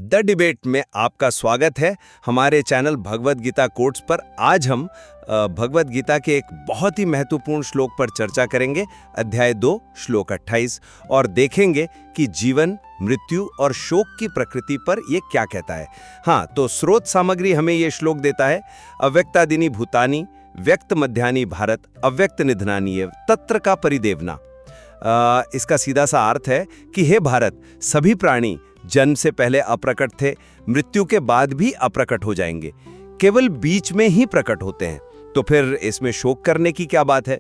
The debate में आपका स्वागत है हमारे चैनल भगवद गीता कोट्स पर। आज हम भगवद गीता के एक बहुत ही महत्वपूर्ण श्लोक पर चर्चा करेंगे, अध्याय 2 श्लोक 28, और देखेंगे कि जीवन, मृत्यु और शोक की प्रकृति पर ये क्या कहता है। हाँ, तो स्रोत सामग्री हमें ये श्लोक देता है, अव्यक्तादिनी भूतानि व्यक्त मध्यानि भारत अव्यक्त निधनानि एव तत्र का परिदेवना। इसका सीधा सा अर्थ है कि हे भारत, सभी प्राणी जन्म से पहले अप्रकट थे, मृत्यु के बाद भी अप्रकट हो जाएंगे, केवल बीच में ही प्रकट होते हैं। तो फिर इसमें शोक करने की क्या बात है?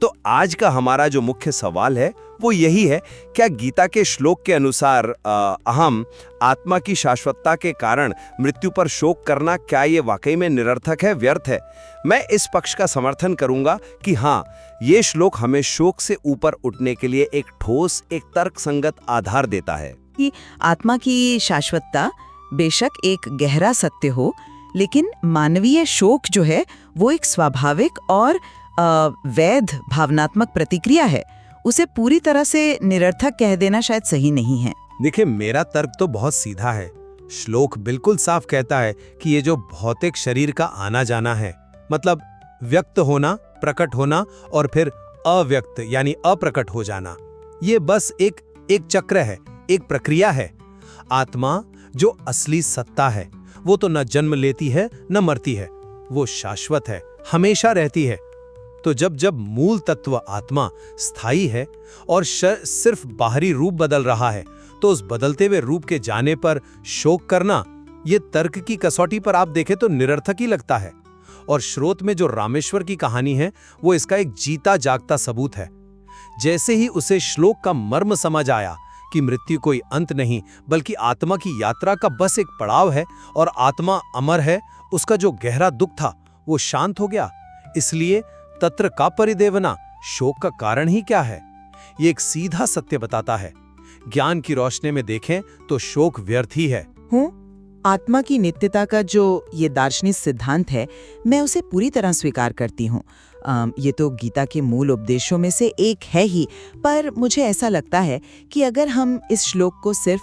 तो आज का हमारा जो मुख्य सवाल है वो यही है, क्या गीता के श्लोक के अनुसार अहम आत्मा की शाश्वतता के कारण मृत्यु पर शोक करना, क्या ये वाकई में निरर्थक है, व्यर्थ है? मैं इस पक्ष का समर्थन करूंगा कि हाँ, ये श्लोक हमें शोक से ऊपर उठने के लिए एक ठोस, एक तर्कसंगत आधार देता है कि आत्मा की शाश्वतता बेशक एक गहरा सत्य हो, लेकिन मानवीय शोक जो है वो एक स्वाभाविक और वैध भावनात्मक प्रतिक्रिया है। उसे पूरी तरह से निरर्थक कह देना शायद सही नहीं है। देखिए, मेरा तर्क तो बहुत सीधा है। श्लोक बिल्कुल साफ कहता है कि ये जो भौतिक शरीर का आना जाना है, मतलब व्यक्त होना, प्रकट होना और फिर अव्यक्त यानी अप्रकट हो जाना, ये बस एक चक्र है, एक प्रक्रिया है। आत्मा जो असली सत्ता है वो तो न जन्म लेती है न मरती है, वो शाश्वत है, हमेशा रहती है। तो जब मूल तत्व आत्मा स्थायी है और सिर्फ बाहरी रूप बदल रहा है, तो उस बदलते हुए रूप के जाने पर शोक करना, ये तर्क की कसौटी पर आप देखें तो निरर्थक ही लगता है। और स्रोत में जो रामेश्वर की कहानी है वो इसका एक जीता जागता सबूत है। जैसे ही उसे श्लोक का मर्म समझ आया कि मृत्यु कोई अंत नहीं बल्कि आत्मा की यात्रा का बस एक पड़ाव है और आत्मा अमर है, उसका जो गहरा दुख था वो शांत हो गया। इसलिए तत्र का परिदेवना, शोक का कारण ही क्या है, ये एक सीधा सत्य बताता है। ज्ञान की रोशनी में देखें तो शोक व्यर्थ ही है। आत्मा की नित्यता का जो ये दार्शनिक सिद्धांत है, मैं उसे पूरी तरह स्वीकार करती हूँ। ये तो गीता के मूल उपदेशों में से एक है ही, पर मुझे ऐसा लगता है कि अगर हम इस श्लोक को सिर्फ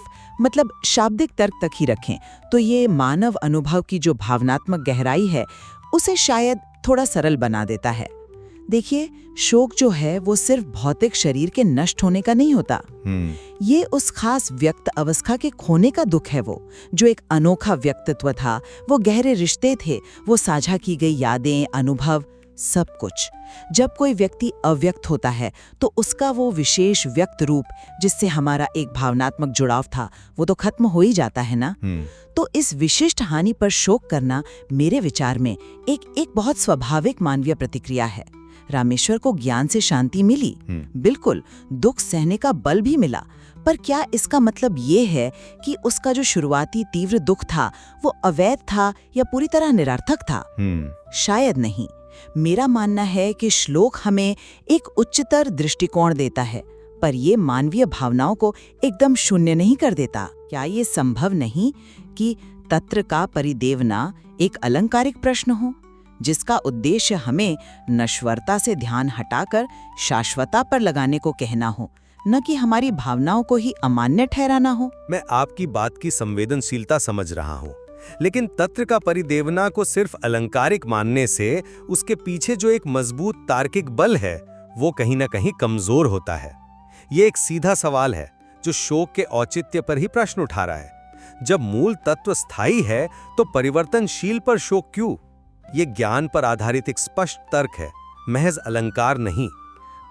शाब्दिक तर्क तक ही रखें तो ये मानव अनुभव की जो भावनात्मक गहराई है उसे शायद थोड़ा सरल बना देता है। देखिए, शोक जो है वो सिर्फ भौतिक शरीर के नष्ट होने का नहीं होता। ये उस खास व्यक्त अवस्था के खोने का दुख है, वो जो एक अनोखा व्यक्तित्व था, वो गहरे रिश्ते थे, वो साझा की गई यादें, अनुभव, सब कुछ। जब कोई व्यक्ति अव्यक्त होता है तो उसका वो विशेष व्यक्त रूप जिससे हमारा एक भावनात्मक जुड़ाव था वो तो खत्म हो ही जाता है ना। तो इस विशिष्ट हानि पर शोक करना मेरे विचार में एक बहुत स्वाभाविक मानवीय प्रतिक्रिया है। रामेश्वर को ज्ञान से शांति मिली, बिल्कुल, दुख सहने का बल भी मिला, पर क्या इसका मतलब ये है कि उसका जो शुरुआती तीव्र दुख था वो अवैध था या पूरी तरह निरर्थक था? शायद नहीं। मेरा मानना है कि श्लोक हमें एक उच्चतर दृष्टिकोण देता है, पर ये मानवीय भावनाओं को एकदम शून्य नहीं कर देता। क्या ये संभव नहीं कि तत्र का परिदेवना एक अलंकारिक प्रश्न हो जिसका उद्देश्य हमें नश्वरता से ध्यान हटाकर शाश्वतता पर लगाने को कहना हो, न कि हमारी भावनाओं को ही अमान्य ठहराना हो? मैं आपकी बात की संवेदनशीलता समझ रहा हूँ, लेकिन तत्र का परिदेवना को सिर्फ अलंकारिक मानने से उसके पीछे जो एक मजबूत तार्किक बल है वो कहीं ना कहीं कमजोर होता है। ये एक सीधा सवाल है जो शोक के औचित्य पर ही प्रश्न उठा रहा है। जब मूल तत्व स्थायी है तो परिवर्तनशील पर शोक क्यों? ये ज्ञान पर आधारित एक स्पष्ट तर्क है, महज अलंकार नहीं।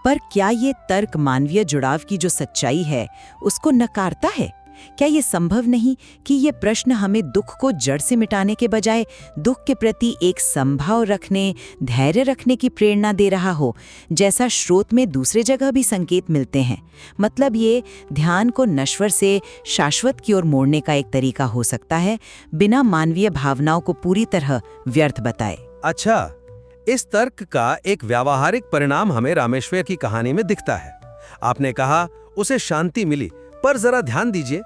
पर क्या ये तर्क मानवीय जुड़ाव की जो सच्चाई है उसको नकारता है? क्या ये संभव नहीं कि ये प्रश्न हमें दुख को जड़ से मिटाने के बजाय दुख के प्रति एक संभाव रखने, धैर्य रखने की प्रेरणा दे रहा हो, जैसा स्रोत में दूसरे जगह भी संकेत मिलते हैं? मतलब ये ध्यान को नश्वर से शाश्वत की ओर मोड़ने का एक तरीका हो सकता है, बिना मानवीय भावनाओं को पूरी तरह व्यर्थ बताए। अच्छा, इस तर्क का एक व्यावहारिक परिणाम हमें रामेश्वर की कहानी में दिखता है। आपने कहा उसे शांति मिली, पर जरा ध्यान दीजिए,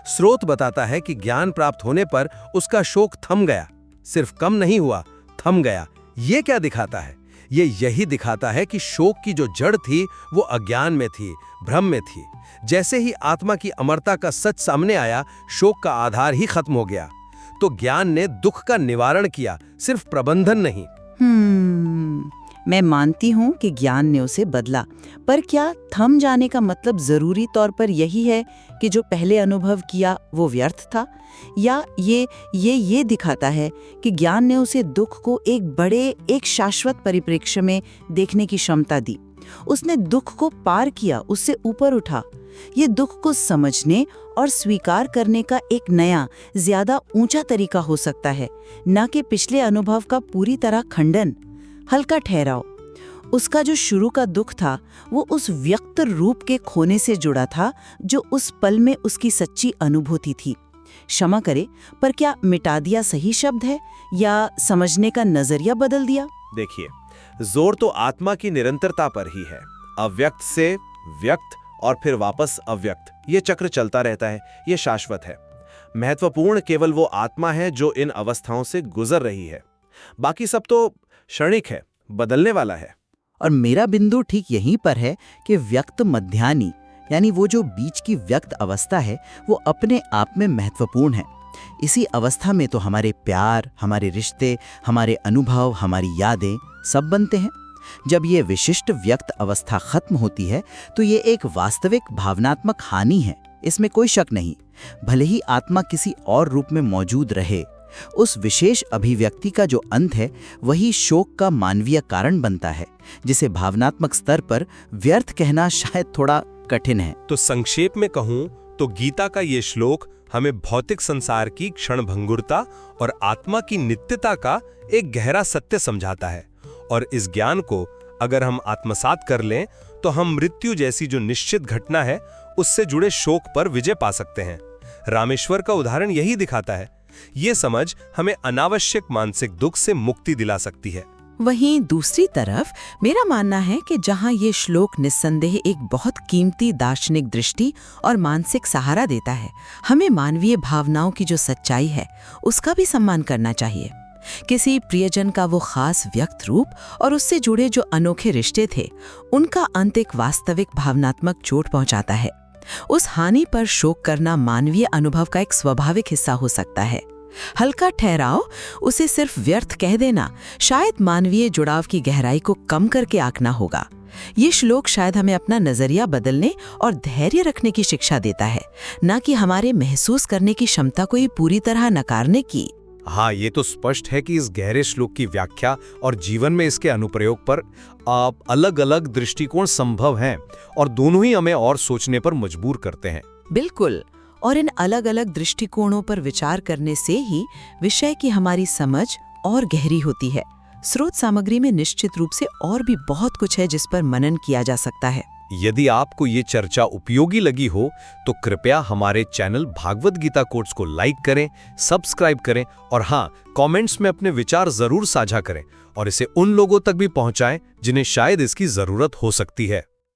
स्रोत बताता है कि ज्ञान प्राप्त होने पर उसका शोक थम गया। सिर्फ कम नहीं हुआ, थम गया। ये क्या दिखाता है? ये यही दिखाता है कि शोक की जो जड़ थी वो अज्ञान में थी, भ्रम में थी। जैसे ही आत्मा की अमरता का सच सामने आया, शोक का आधार ही खत्म हो गया। तो ज्ञान ने दुख का निवारण किया, सिर्फ प्रबंधन नहीं। मैं मानती हूँ कि ज्ञान ने उसे बदला, पर क्या थम जाने का मतलब जरूरी तौर पर यही है कि जो पहले अनुभव किया वो व्यर्थ था, या ये दिखाता है कि ज्ञान ने उसे दुख को एक शाश्वत परिप्रेक्ष्य में देखने की क्षमता दी। उसने दुख को पार किया, उससे ऊपर उठा। ये दुख को समझने और स्वीकार करने का एक नया, ज्यादा ऊंचा तरीका हो सकता है, न कि पिछले अनुभव का पूरी तरह खंडन। हल्का ठहराव। उसका जो शुरू का दुख था वो उस व्यक्त रूप के खोने से जुड़ा था जो उस पल में उसकी सच्ची अनुभूति थी। क्षमा करे, पर क्या मिटा दिया सही शब्द है या समझने का नजरिया बदल दिया? देखिए, जोर तो आत्मा की निरंतरता पर ही है। अव्यक्त से व्यक्त और फिर वापस अव्यक्त, ये चक्र चलता रहता है, ये शाश्वत है। महत्वपूर्ण केवल वो आत्मा है जो इन अवस्थाओं से गुजर रही है। बाकी सब तो क्षणिक है, बदलने वाला है। और मेरा बिंदु ठीक यहीं पर है कि व्यक्त मध्यानी, यानी वो जो बीच की व्यक्त अवस्था है, वो अपने आप में महत्वपूर्ण है। इसी अवस्था में तो हमारे प्यार, हमारे रिश्ते, हमारे अनुभव, हमारी यादें सब बनते हैं। जब ये विशिष्ट व्यक्त अवस्था खत्म होती है तो ये एक वास्तविक भावनात्मक हानि है, इसमें कोई शक नहीं। भले ही आत्मा किसी और रूप में मौजूद रहे, उस विशेष अभिव्यक्ति का जो अंत है वही शोक का मानवीय कारण बनता है, जिसे भावनात्मक स्तर पर व्यर्थ कहना शायद थोड़ा कठिन है। तो संक्षेप में कहूं तो गीता का ये श्लोक हमें भौतिक संसार की क्षणभंगुरता और आत्मा की नित्यता का एक गहरा सत्य समझाता है। और इस ज्ञान को अगर हम आत्मसात कर लें तो हम मृत्यु जैसी जो निश्चित घटना है उससे जुड़े शोक पर विजय पा सकते हैं। रामेश्वर का उदाहरण यही दिखाता है। ये समझ हमें अनावश्यक मानसिक दुख से मुक्ति दिला सकती है। वहीं दूसरी तरफ मेरा मानना है कि जहां ये श्लोक निस्संदेह एक बहुत कीमती दार्शनिक दृष्टि और मानसिक सहारा देता है, हमें मानवीय भावनाओं की जो सच्चाई है उसका भी सम्मान करना चाहिए। किसी प्रियजन का वो खास व्यक्त रूप और उससे जुड़े जो अनोखे रिश्ते थे, उनका अंत एक वास्तविक भावनात्मक चोट पहुंचाता है। उस हानि पर शोक करना मानवीय अनुभव का एक स्वाभाविक हिस्सा हो सकता है। हल्का ठहराव, उसे सिर्फ व्यर्थ कह देना, शायद मानवीय जुड़ाव की गहराई को कम करके आंकना होगा। ये श्लोक शायद हमें अपना नजरिया बदलने और धैर्य रखने की शिक्षा देता है, न कि हमारे महसूस करने की क्षमता को ही पूरी तरह नकारने की। हाँ, ये तो स्पष्ट है कि इस गहरे श्लोक की व्याख्या और जीवन में इसके अनुप्रयोग पर अलग-अलग दृष्टिकोण संभव हैं और दोनों ही हमें और सोचने पर मजबूर करते हैं। बिल्कुल, और इन अलग-अलग दृष्टिकोणों पर विचार करने से ही विषय की हमारी समझ और गहरी होती है। स्रोत सामग्री में निश्चित रूप से और भी बहुत कुछ है जिस पर मनन किया जा सकता है। यदि आपको ये चर्चा उपयोगी लगी हो तो कृपया हमारे चैनल भागवत गीता कोट्स को लाइक करें, सब्सक्राइब करें और हाँ, कमेंट्स में अपने विचार जरूर साझा करें और इसे उन लोगों तक भी पहुंचाएं जिन्हें शायद इसकी जरूरत हो सकती है।